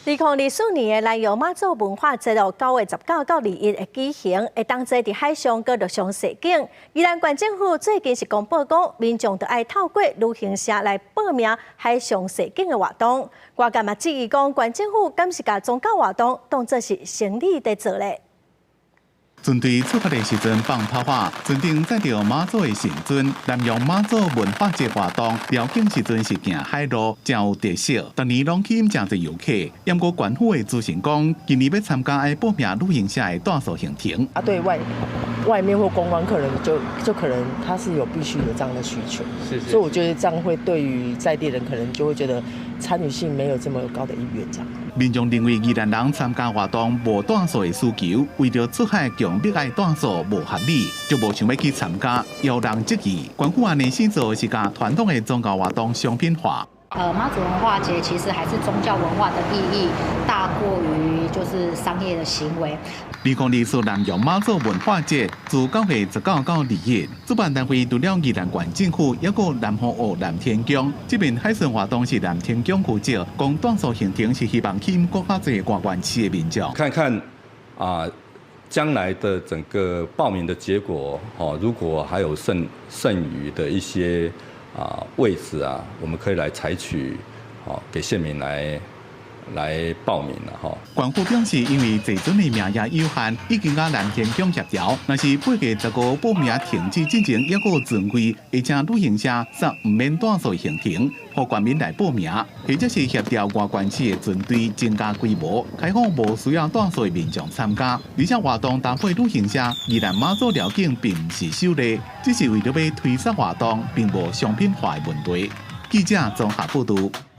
2024年的南洋妈祖文化节9月19到21日举行，会当坐伫海上搁陆上摄景。宜兰县政府最近是公布讲，民众就爱透过旅行社来报名海上摄景的活动。外界嘛质疑讲，县政府敢是把宗教活动当作是生理在做咧？针对出发的时阵放炮火，尊顶载着妈祖的神尊，南洋妈祖文化节活动，了景时阵是行海路，真有特色。逐年拢吸引真侪游客。不过县府的资讯讲，今年要参加的报名旅行社的大数行程。对外面或观光客人就可能他是有必须有这样的需求，所以我觉得这样会对于在地人可能就会觉得参与性没有这么高的意愿这样。民众认为宜兰人参加活动无大数的需求，为着出海强迫爱大数无合理，就无想要去参加，有人质疑。县府安尼先做是将传统的宗教活动商品化。妈祖文化节其实还是宗教文化的意义大过于就是商业的行为。2024南洋妈祖文化节自9月19到21日，主办单位除了宜兰县政府，也有南方澳南天宫。这边海巡活动是南天宫负责，讲短数行程是希望吸引更加侪外县市的民众。看看将来的整个报名的结果，如果还有剩余的一些位置我们可以来采取给县民来报名了哈。县府表示，因为这阵的名额有限，已经甲南天宫协调，若是8月15报名停止进前，也有存柜，而且旅行社煞唔免大数行程，互县民来报名，或者是协调外县市的船队增加规模，开放无需要大数的民众参加。而且活动搭配旅行社，宜兰妈祖了景并不是首例，只是为了要推广活动，并无商品化的问题。记者综合报道。